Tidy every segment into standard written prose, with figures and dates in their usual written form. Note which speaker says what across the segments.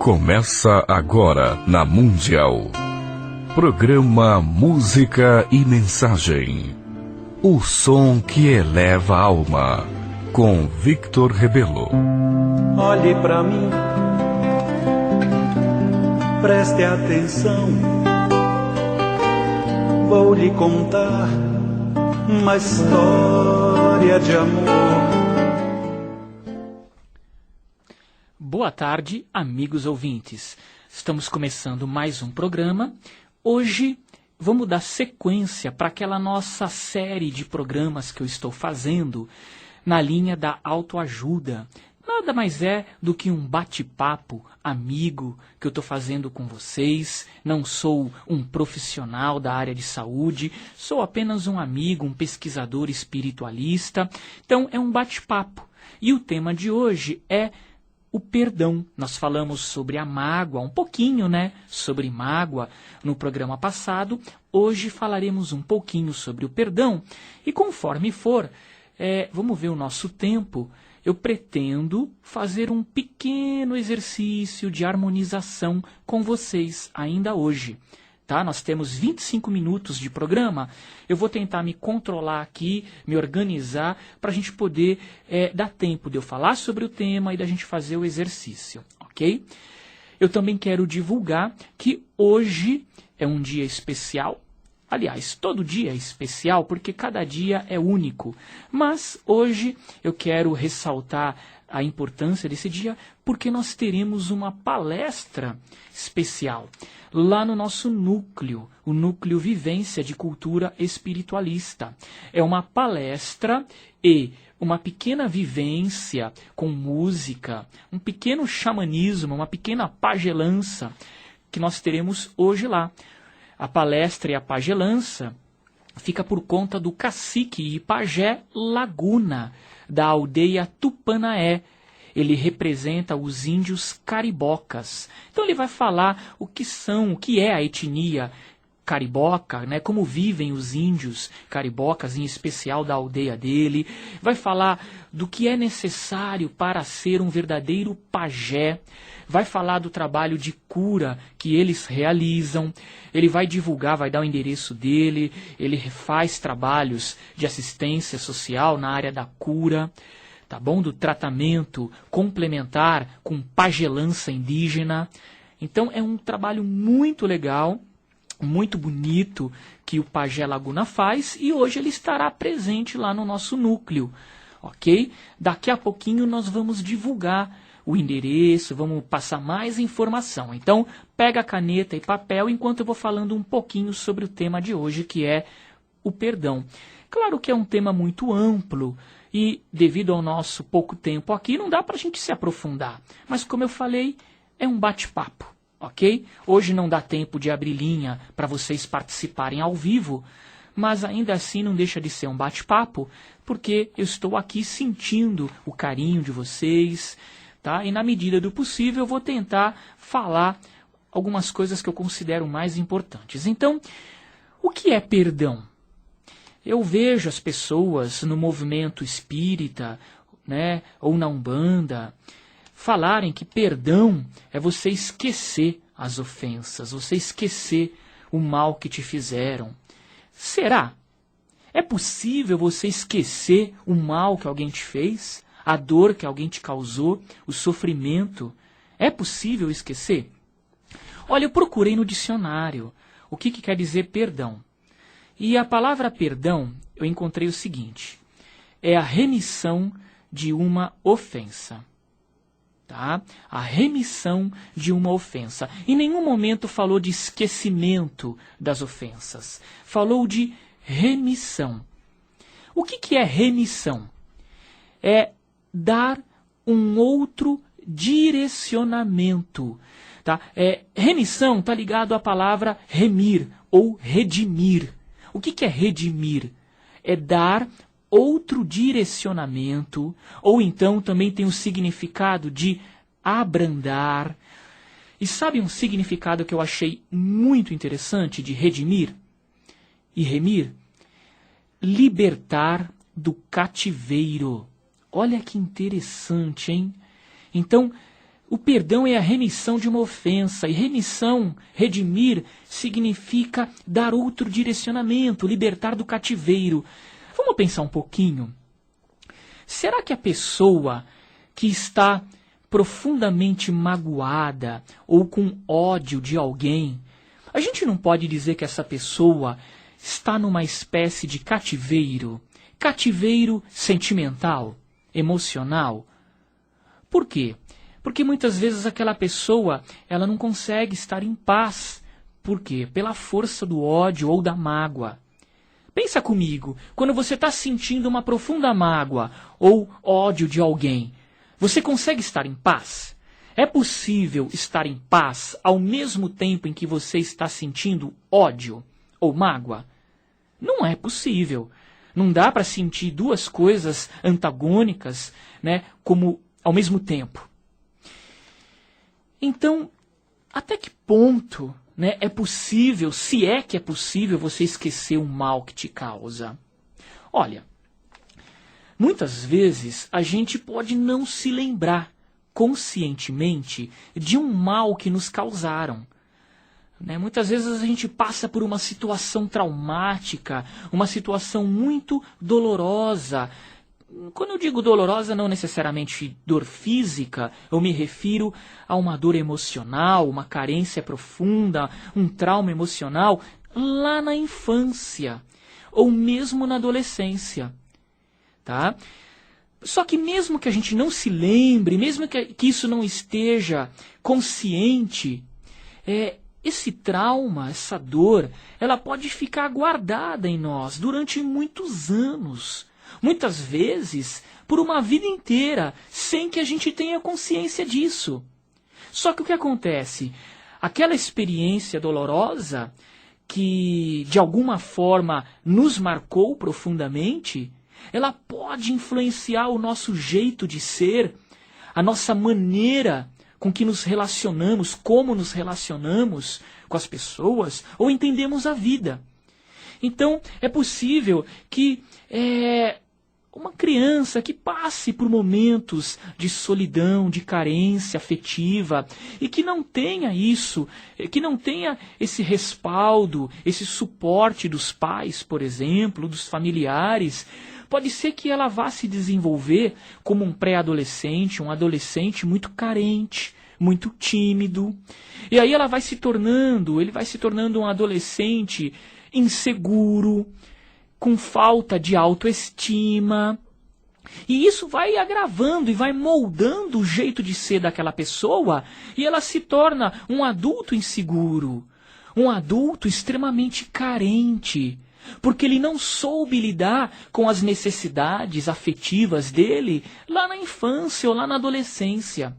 Speaker 1: Começa agora na Mundial. Programa Música e Mensagem. O som que eleva a alma. Com Victor Rebelo.
Speaker 2: Olhe pra mim, preste atenção. Vou lhe contar uma história de amor.
Speaker 3: Boa tarde, amigos ouvintes. Estamos começando mais um programa. Hoje vamos dar sequência para aquela nossa série de programas que eu estou fazendo na linha da autoajuda. Nada mais é do que um bate-papo amigo que eu estou fazendo com vocês. Não sou um profissional da área de saúde, sou apenas um amigo, um pesquisador espiritualista. Então é um bate-papo. E o tema de hoje é o perdão. Nós falamos sobre a mágoa, um pouquinho, sobre mágoa no programa passado. Hoje falaremos um pouquinho sobre o perdão. E conforme for, vamos ver o nosso tempo. Eu pretendo fazer um pequeno exercício de harmonização com vocês ainda hoje. Tá? Nós temos 25 minutos de programa. Eu vou tentar me controlar aqui, me organizar, para a gente poder dar tempo de eu falar sobre o tema e da gente fazer o exercício, ok? Eu também quero divulgar que hoje é um dia especial. Aliás, todo dia é especial porque cada dia é único. Mas hoje eu quero ressaltar a importância desse dia porque nós teremos uma palestra especial lá no nosso núcleo, o Núcleo Vivência de Cultura Espiritualista. É uma palestra e uma pequena vivência com música, um pequeno xamanismo, uma pequena pagelança que nós teremos hoje lá. A palestra e a pagelança fica por conta do cacique e pajé Laguna, da aldeia Tupanaé. Ele representa os índios caribocas. Então ele vai falar o que é a etnia cariboca, como vivem os índios caribocas, em especial da aldeia dele. Vai falar do que é necessário para ser um verdadeiro pajé. Vai falar do trabalho de cura que eles realizam. Ele vai divulgar, vai dar o endereço dele. Ele faz trabalhos de assistência social na área da cura, tá bom? Do tratamento complementar com pagelança indígena. Então é um trabalho muito legal, muito bonito que o Pajé Laguna faz e hoje ele estará presente lá no nosso núcleo, ok? Daqui a pouquinho nós vamos divulgar o endereço, vamos passar mais informação. Então pega a caneta e papel enquanto eu vou falando um pouquinho sobre o tema de hoje, que é o perdão. Claro que é um tema muito amplo e devido ao nosso pouco tempo aqui não dá para a gente se aprofundar. Mas como eu falei, é um bate-papo. Ok? Hoje não dá tempo de abrir linha para vocês participarem ao vivo, mas ainda assim não deixa de ser um bate-papo, porque eu estou aqui sentindo o carinho de vocês, tá? E na medida do possível eu vou tentar falar algumas coisas que eu considero mais importantes. Então, o que é perdão? Eu vejo as pessoas no movimento espírita, ou na Umbanda, falarem que perdão é você esquecer as ofensas, você esquecer o mal que te fizeram. Será? É possível você esquecer o mal que alguém te fez? A dor que alguém te causou? O sofrimento? É possível esquecer? Olha, eu procurei no dicionário o que quer dizer perdão. E a palavra perdão, eu encontrei o seguinte: é a remissão de uma ofensa. Tá? A remissão de uma ofensa. Em nenhum momento falou de esquecimento das ofensas. Falou de remissão. O que é remissão? É dar um outro direcionamento. Tá? Remissão está ligado à palavra remir ou redimir. O que é redimir? É dar outro direcionamento, ou então também tem o significado de abrandar. E sabe um significado que eu achei muito interessante de redimir e remir? Libertar do cativeiro. Olha que interessante, hein? Então, O perdão é a remissão de uma ofensa, e remissão, redimir, significa dar outro direcionamento, libertar do cativeiro. Vamos pensar um pouquinho. Será que a pessoa que está profundamente magoada ou com ódio de alguém, a gente não pode dizer que essa pessoa está numa espécie de cativeiro? Cativeiro sentimental, emocional. Por quê? Porque muitas vezes aquela pessoa, ela não consegue estar em paz. Por quê? Pela força do ódio ou da mágoa. Pensa comigo, quando você está sentindo uma profunda mágoa ou ódio de alguém, você consegue estar em paz? É possível estar em paz ao mesmo tempo em que você está sentindo ódio ou mágoa? Não é possível. Não dá para sentir duas coisas antagônicas, né, como ao mesmo tempo. Então, até que ponto, né, é possível, se é que é possível, você esquecer o mal que te causa? Olha, muitas vezes a gente pode não se lembrar conscientemente de um mal que nos causaram. Né? Muitas vezes a gente passa por uma situação traumática, uma situação muito dolorosa. Quando eu digo dolorosa, não necessariamente dor física, eu me refiro a uma dor emocional, uma carência profunda, um trauma emocional lá na infância, ou mesmo na adolescência. Tá? Só que mesmo que a gente não se lembre, mesmo que isso não esteja consciente, esse trauma, essa dor, ela pode ficar guardada em nós durante muitos anos. Muitas vezes, por uma vida inteira, sem que a gente tenha consciência disso. Só que o que acontece? Aquela experiência dolorosa, que de alguma forma nos marcou profundamente, ela pode influenciar o nosso jeito de ser, a nossa maneira com que nos relacionamos, como nos relacionamos com as pessoas, ou entendemos a vida. Então, é possível que uma criança que passe por momentos de solidão, de carência afetiva, e que não tenha isso, que não tenha esse respaldo, esse suporte dos pais, por exemplo, dos familiares, pode ser que ela vá se desenvolver como um pré-adolescente, um adolescente muito carente, muito tímido. E aí ele vai se tornando um adolescente inseguro, com falta de autoestima. E isso vai agravando e vai moldando o jeito de ser daquela pessoa, e ela se torna um adulto inseguro, um adulto extremamente carente, porque ele não soube lidar com as necessidades afetivas dele lá na infância ou lá na adolescência.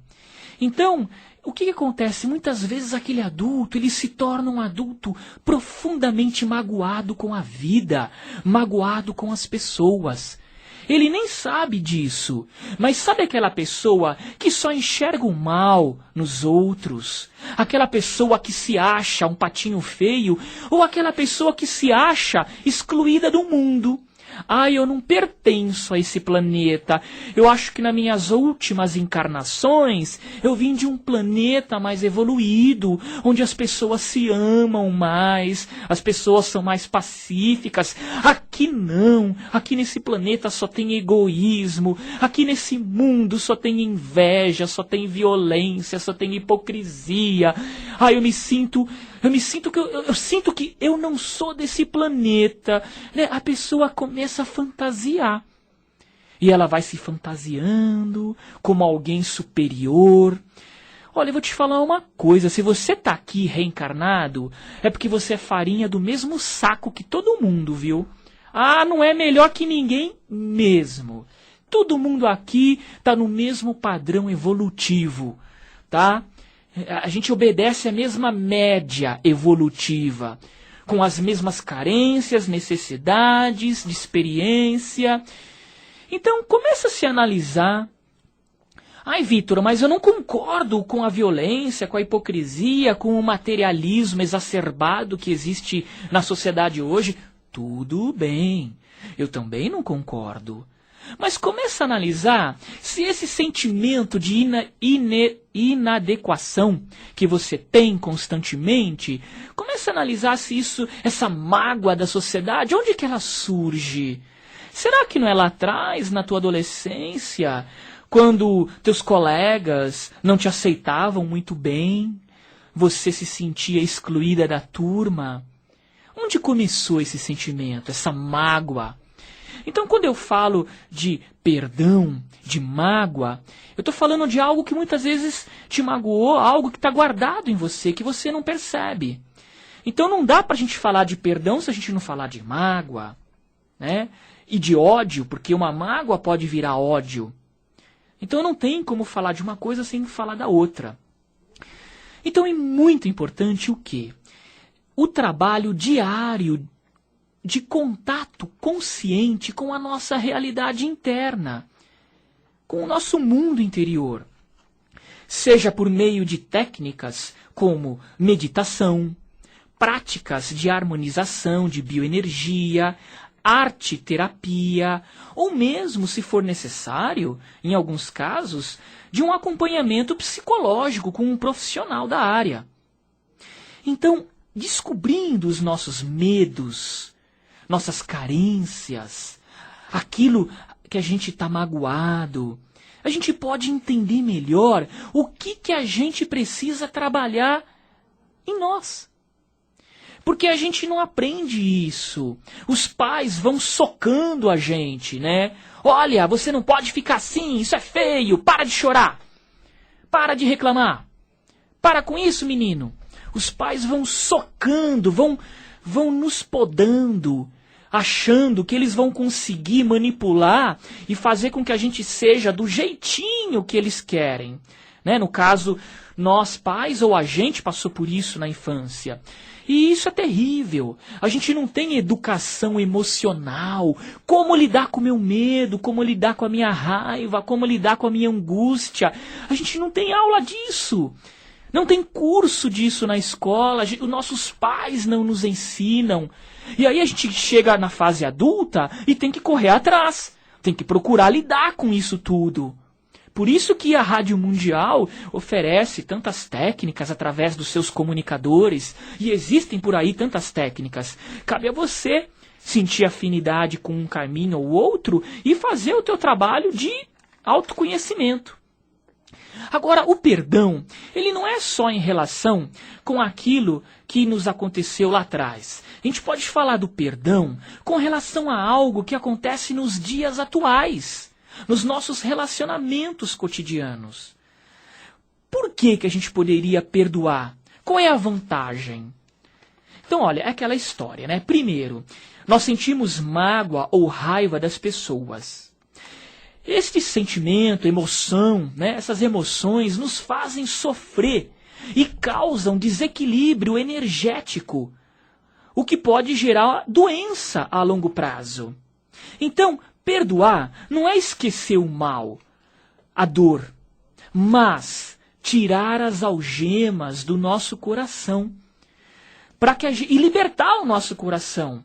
Speaker 3: Então, o que acontece? Muitas vezes aquele adulto, ele se torna um adulto profundamente magoado com a vida, magoado com as pessoas. Ele nem sabe disso, mas sabe aquela pessoa que só enxerga o mal nos outros? Aquela pessoa que se acha um patinho feio, ou aquela pessoa que se acha excluída do mundo? Eu não pertenço a esse planeta. Eu acho que nas minhas últimas encarnações eu vim de um planeta mais evoluído, onde as pessoas se amam mais, as pessoas são mais pacíficas. Aqui não. Aqui nesse planeta só tem egoísmo. Aqui nesse mundo só tem inveja, só tem violência, só tem hipocrisia. Eu sinto que eu não sou desse planeta. Né? A pessoa começa a fantasiar. E ela vai se fantasiando como alguém superior. Olha, eu vou te falar uma coisa. Se você está aqui reencarnado, é porque você é farinha do mesmo saco que todo mundo, viu? Não é melhor que ninguém mesmo. Todo mundo aqui está no mesmo padrão evolutivo, tá? A gente obedece a mesma média evolutiva, com as mesmas carências, necessidades de experiência. Então, começa a se analisar. Vitor, mas eu não concordo com a violência, com a hipocrisia, com o materialismo exacerbado que existe na sociedade hoje. Tudo bem, eu também não concordo. Mas começa a analisar se esse sentimento de inadequação que você tem constantemente, começa a analisar se essa mágoa da sociedade, onde que ela surge? Será que não é lá atrás, na tua adolescência, quando teus colegas não te aceitavam muito bem, você se sentia excluída da turma? Onde começou esse sentimento, essa mágoa? Então, quando eu falo de perdão, de mágoa, eu estou falando de algo que muitas vezes te magoou, algo que está guardado em você, que você não percebe. Então, não dá para a gente falar de perdão se a gente não falar de mágoa, né? E de ódio, porque uma mágoa pode virar ódio. Então, não tem como falar de uma coisa sem falar da outra. Então, é muito importante o quê? O trabalho diário de contato consciente com a nossa realidade interna, com o nosso mundo interior. Seja por meio de técnicas como meditação, práticas de harmonização de bioenergia, arte-terapia, ou mesmo, se for necessário, em alguns casos, de um acompanhamento psicológico com um profissional da área. Então, descobrindo os nossos medos, nossas carências, aquilo que a gente está magoado, a gente pode entender melhor o que a gente precisa trabalhar em nós. Porque a gente não aprende isso. Os pais vão socando a gente, né? Olha, você não pode ficar assim, isso é feio, para de chorar, para de reclamar, para com isso, menino. Os pais vão socando, vão nos podando, achando que eles vão conseguir manipular e fazer com que a gente seja do jeitinho que eles querem. Né? No caso, nós pais ou a gente passou por isso na infância. E isso é terrível. A gente não tem educação emocional. Como lidar com o meu medo, como lidar com a minha raiva, como lidar com a minha angústia. A gente não tem aula disso. Não tem curso disso na escola, os nossos pais não nos ensinam. E aí a gente chega na fase adulta e tem que correr atrás, tem que procurar lidar com isso tudo. Por isso que a Rádio Mundial oferece tantas técnicas através dos seus comunicadores, e existem por aí tantas técnicas. Cabe a você sentir afinidade com um caminho ou outro e fazer o teu trabalho de autoconhecimento. Agora, o perdão, ele não é só em relação com aquilo que nos aconteceu lá atrás. A gente pode falar do perdão com relação a algo que acontece nos dias atuais, nos nossos relacionamentos cotidianos. Por que a gente poderia perdoar? Qual é a vantagem? Então, olha, é aquela história, né? Primeiro, nós sentimos mágoa ou raiva das pessoas. Este sentimento, emoção, né, essas emoções nos fazem sofrer e causam desequilíbrio energético, o que pode gerar doença a longo prazo. Então, perdoar não é esquecer o mal, a dor, mas tirar as algemas do nosso coração e libertar o nosso coração,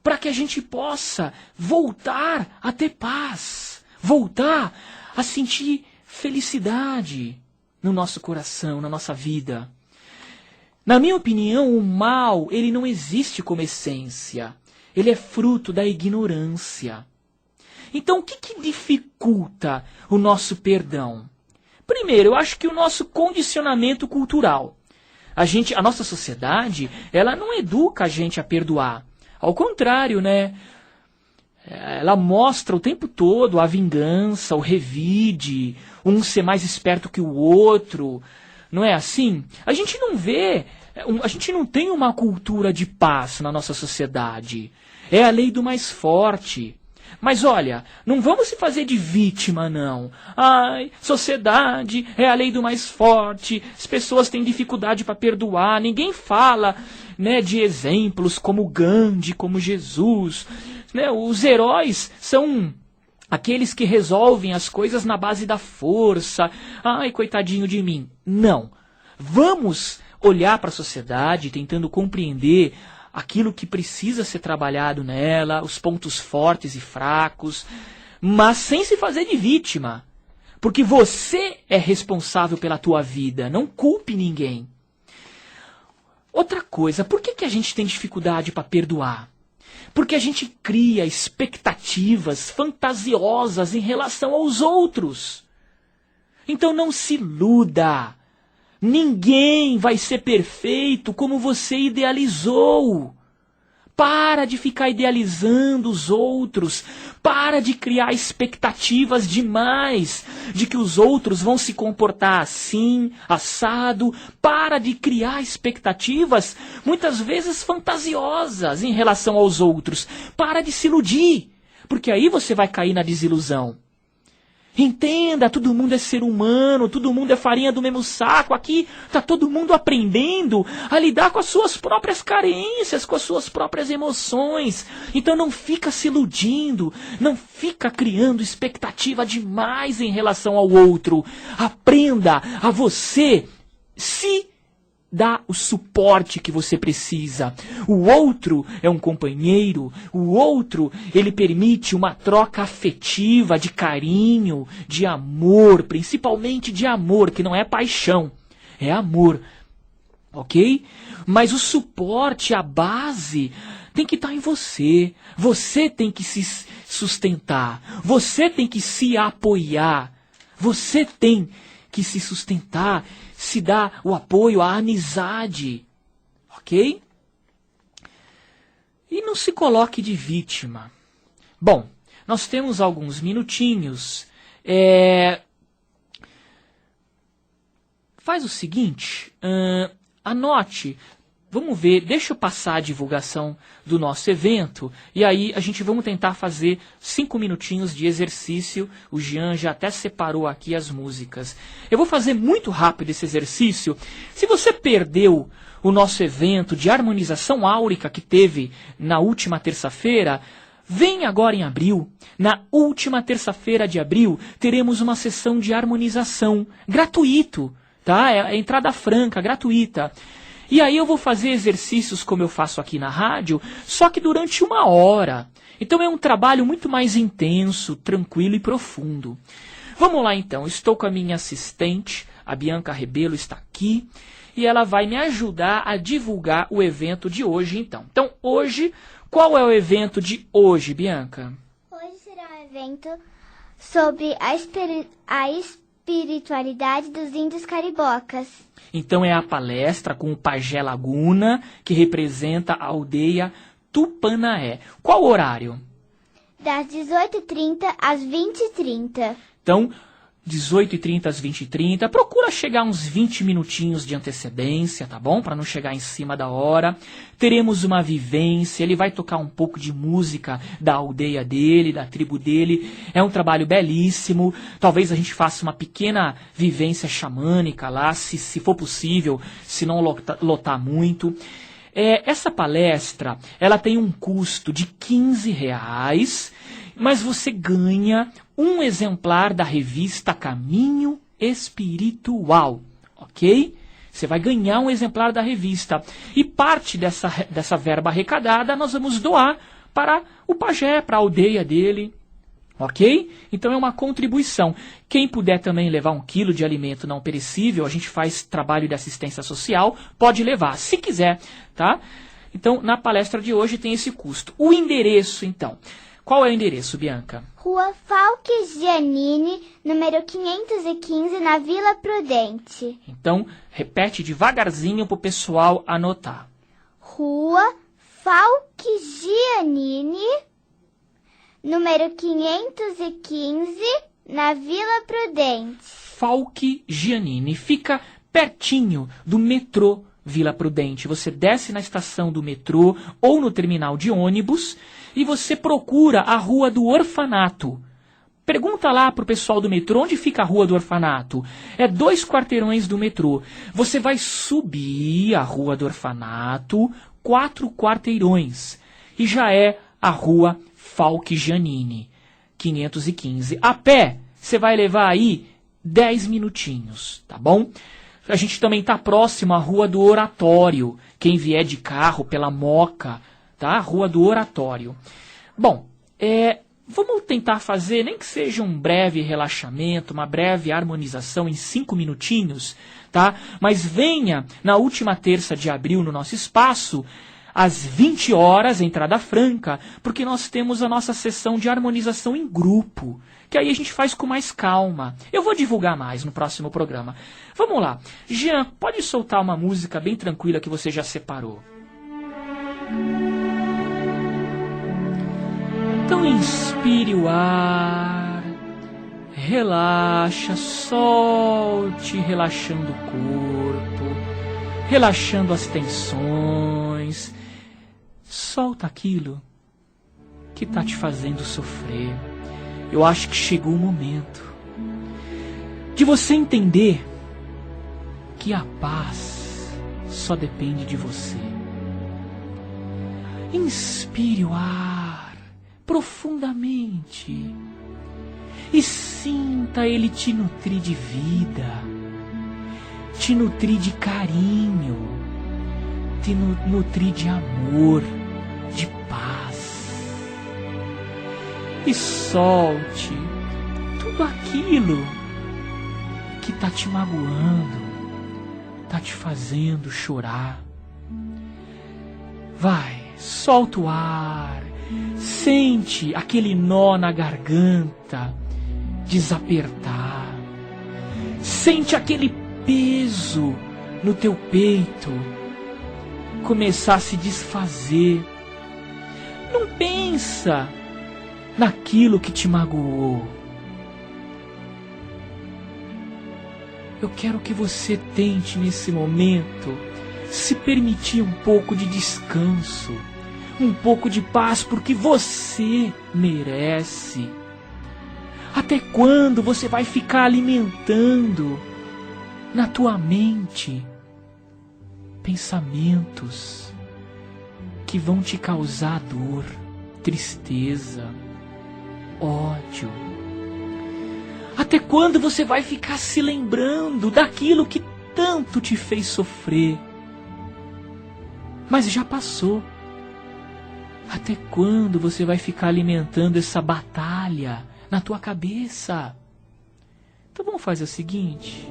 Speaker 3: para que a gente possa voltar a ter paz. Voltar a sentir felicidade no nosso coração, na nossa vida. Na minha opinião, o mal, ele não existe como essência. Ele é fruto da ignorância. Então, o que dificulta o nosso perdão? Primeiro, eu acho que o nosso condicionamento cultural. A nossa sociedade, ela não educa a gente a perdoar. Ao contrário, né? Ela mostra o tempo todo a vingança, o revide, um ser mais esperto que o outro. Não é assim? A gente não vê, a gente não tem uma cultura de paz na nossa sociedade. É a lei do mais forte. Mas olha, não vamos se fazer de vítima, não. Ai, sociedade, é a lei do mais forte, as pessoas têm dificuldade para perdoar, ninguém fala, né, de exemplos como Gandhi, como Jesus. Né, os heróis são aqueles que resolvem as coisas na base da força. Ai, coitadinho de mim. Não. Vamos olhar para a sociedade tentando compreender aquilo que precisa ser trabalhado nela, os pontos fortes e fracos. mas sem se fazer de vítima. Porque você é responsável pela tua vida, não culpe ninguém. Outra coisa, por que a gente tem dificuldade para perdoar? Porque a gente cria expectativas fantasiosas em relação aos outros. Então não se iluda. Ninguém vai ser perfeito como você idealizou. Para de ficar idealizando os outros. Para de criar expectativas demais de que os outros vão se comportar assim, assado. Para de criar expectativas, muitas vezes fantasiosas, em relação aos outros. Para de se iludir, porque aí você vai cair na desilusão. Entenda, todo mundo é ser humano, todo mundo é farinha do mesmo saco. Aqui está todo mundo aprendendo a lidar com as suas próprias carências, com as suas próprias emoções. Então não fica se iludindo, não fica criando expectativa demais em relação ao outro. Aprenda a você se dar o suporte que você precisa. O outro é um companheiro, o outro, ele permite uma troca afetiva, de carinho, de amor, principalmente de amor, que não é paixão, é amor, ok? Mas o suporte, a base, tem que estar em você. Você tem que se sustentar, você tem que se apoiar, você tem que se sustentar, se dá o apoio, a amizade, ok? E não se coloque de vítima. Bom, nós temos alguns minutinhos. Faz o seguinte, anote. Vamos ver, deixa eu passar a divulgação do nosso evento e aí a gente vamos tentar fazer 5 minutinhos de exercício. O Jean já até separou aqui as músicas. Eu vou fazer muito rápido esse exercício. Se você perdeu o nosso evento de harmonização áurica que teve na última terça-feira, vem agora em abril. Na última terça-feira de abril, teremos uma sessão de harmonização gratuito, tá? É entrada franca, gratuita. E aí eu vou fazer exercícios como eu faço aqui na rádio, só que durante 1 hora. Então é um trabalho muito mais intenso, tranquilo e profundo. Vamos lá então, estou com a minha assistente, a Bianca Rebelo está aqui, e ela vai me ajudar a divulgar o evento de hoje então. Então hoje, qual é o evento de hoje, Bianca?
Speaker 4: Hoje será um evento sobre a espiritualidade dos índios caribocas.
Speaker 3: Então é a palestra com o Pajé Laguna, que representa a aldeia Tupanaé. Qual o horário?
Speaker 4: Das 18h30 às 20h30.
Speaker 3: Então, 18h30 às 20h30. Procura chegar uns 20 minutinhos de antecedência, tá bom? Para não chegar em cima da hora. Teremos uma vivência, ele vai tocar um pouco de música da aldeia dele, da tribo dele. É um trabalho belíssimo. Talvez a gente faça uma pequena vivência xamânica lá, se for possível, se não lotar muito. Essa palestra, ela tem um custo de R$15, mas você ganha um exemplar da revista Caminho Espiritual, ok? Você vai ganhar um exemplar da revista. E parte dessa verba arrecadada nós vamos doar para o pajé, para a aldeia dele, ok? Então é uma contribuição. Quem puder também levar 1 quilo de alimento não perecível, a gente faz trabalho de assistência social, pode levar, se quiser, tá? Então, na palestra de hoje tem esse custo. O endereço, então. Qual é o endereço, Bianca?
Speaker 4: Rua Falque Giannini, número 515, na Vila Prudente.
Speaker 3: Então, repete devagarzinho para o pessoal anotar.
Speaker 4: Rua Falque Giannini, número 515, na Vila Prudente.
Speaker 3: Falque Giannini. Fica pertinho do metrô Vila Prudente. Você desce na estação do metrô ou no terminal de ônibus e você procura a Rua do Orfanato. Pergunta lá pro pessoal do metrô onde fica a Rua do Orfanato. É 2 quarteirões do metrô. Você vai subir a Rua do Orfanato, 4 quarteirões. E já é a Rua Falque Giannini, 515. A pé, você vai levar aí 10 minutinhos, tá bom? A gente também está próximo à Rua do Oratório. Quem vier de carro pela Moca, tá? Rua do Oratório. Bom, Vamos tentar fazer, nem que seja um breve relaxamento, uma breve harmonização em 5 minutinhos, tá? Mas venha na última terça de abril no nosso espaço, às 20 horas, entrada franca, porque nós temos a nossa sessão de harmonização em grupo, que aí a gente faz com mais calma. Eu vou divulgar mais no próximo programa. Vamos lá. Jean, pode soltar uma música bem tranquila que você já separou. Então inspire o ar, relaxa, solte, relaxando o corpo, relaxando as tensões. Solta aquilo que está te fazendo sofrer. Eu acho que chegou o momento de você entender que a paz só depende de você. Inspire o ar profundamente e sinta ele te nutrir de vida, te nutrir de carinho, te nutrir de amor, de paz. E solte tudo aquilo que está te magoando, está te fazendo chorar. Vai, solta o ar, sente aquele nó na garganta desapertar, sente aquele peso no teu peito começar a se desfazer. Não pensa naquilo que te magoou. Eu quero que você tente nesse momento se permitir um pouco de descanso, um pouco de paz, porque você merece. Até quando você vai ficar alimentando na tua mente pensamentos que vão te causar dor, tristeza, ódio? Até quando você vai ficar se lembrando daquilo que tanto te fez sofrer, mas já passou? Até quando você vai ficar alimentando essa batalha na tua cabeça? Então vamos fazer o seguinte,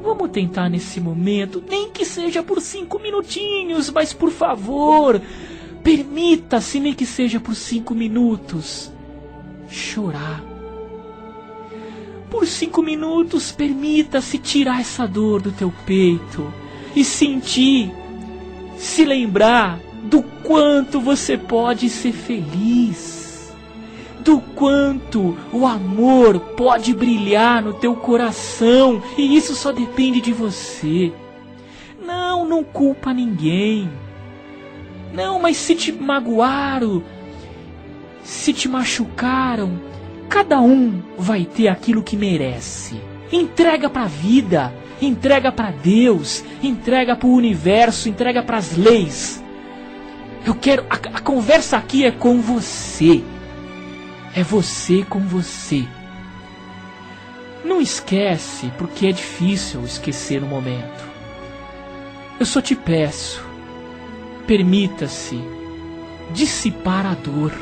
Speaker 3: vamos tentar nesse momento, nem que seja por 5 minutinhos, mas por favor, permita-se, nem que seja por 5 minutos, chorar. Por 5 minutos, permita-se tirar essa dor do teu peito e sentir, se lembrar do quanto você pode ser feliz, do quanto o amor pode brilhar no teu coração, e isso só depende de você. Não culpa ninguém. Não, mas se te magoaram, se te machucaram, cada um vai ter aquilo que merece. Entrega para a vida, entrega para Deus, entrega para o universo, entrega para as leis. Eu quero, a conversa aqui é com você. É você com você. Não esquece, porque é difícil esquecer no momento. Eu só te peço, permita-se dissipar a dor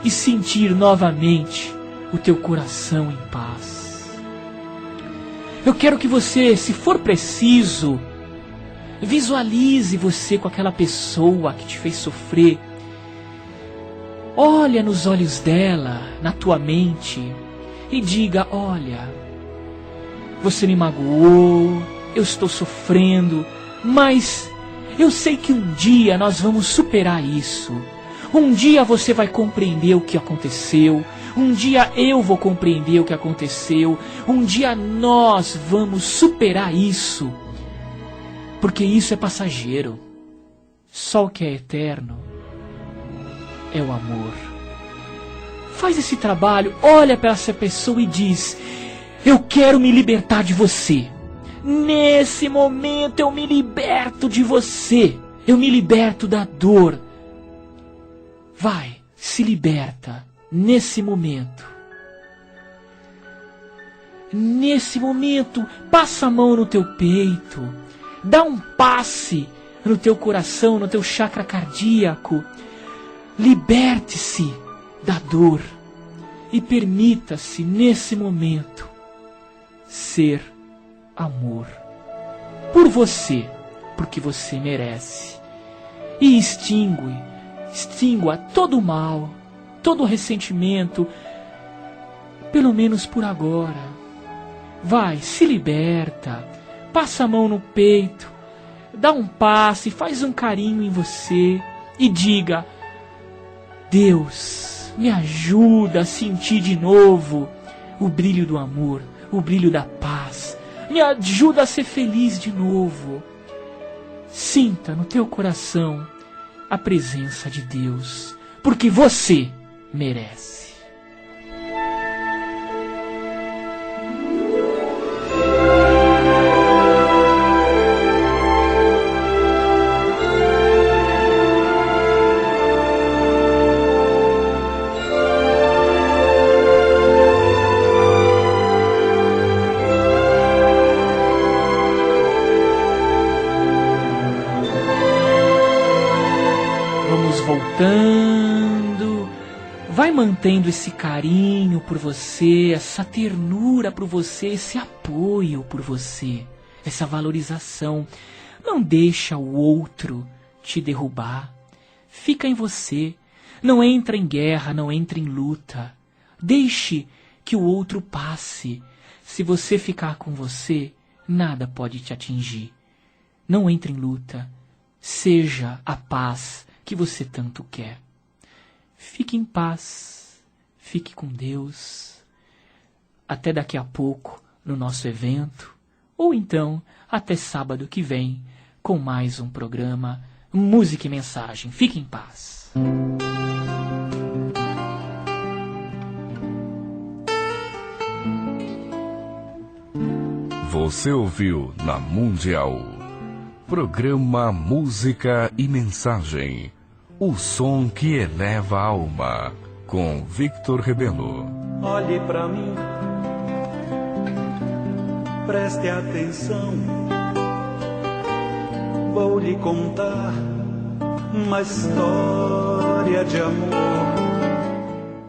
Speaker 3: e sentir novamente o teu coração em paz. Eu quero que você, se for preciso, visualize você com aquela pessoa que te fez sofrer. Olha nos olhos dela, na tua mente, e diga: olha, você me magoou, eu estou sofrendo, mas eu sei que um dia nós vamos superar isso. Um dia você vai compreender o que aconteceu. Um dia eu vou compreender o que aconteceu. Um dia nós vamos superar isso. Porque isso é passageiro. Só o que é eterno é o amor. Faz esse trabalho, olha para essa pessoa e diz: eu quero me libertar de você. Nesse momento eu me liberto de você. Eu me liberto da dor. Vai, se liberta nesse momento. Nesse momento, passa a mão no teu peito. Dá um passe no teu coração, no teu chakra cardíaco. Liberte-se da dor. e permita-se nesse momento ser amor por você, porque você merece. E extingua todo o mal, todo o ressentimento, pelo menos por agora. Vai, se liberta, passa a mão no peito, dá um passe, faz um carinho em você e diga: Deus, me ajuda a sentir de novo o brilho do amor, o brilho da paz. Me ajuda a ser feliz de novo. Sinta no teu coração a presença de Deus, porque você merece. Voltando, vai mantendo esse carinho por você, essa ternura por você, esse apoio por você, essa valorização. Não deixa o outro te derrubar. Fica em você. Não entra em guerra, não entra em luta. Deixe que o outro passe. Se você ficar com você, nada pode te atingir. Não entre em luta. Seja a paz que você tanto quer. Fique em paz, fique com Deus. Até daqui a pouco no nosso evento, ou então até sábado que vem com mais um programa Música e Mensagem. Fique em paz.
Speaker 1: Você ouviu na Mundial programa Música e Mensagem. O som que eleva a alma, com Victor Rebelo.
Speaker 2: Olhe pra mim, preste atenção. Vou lhe contar uma história de amor.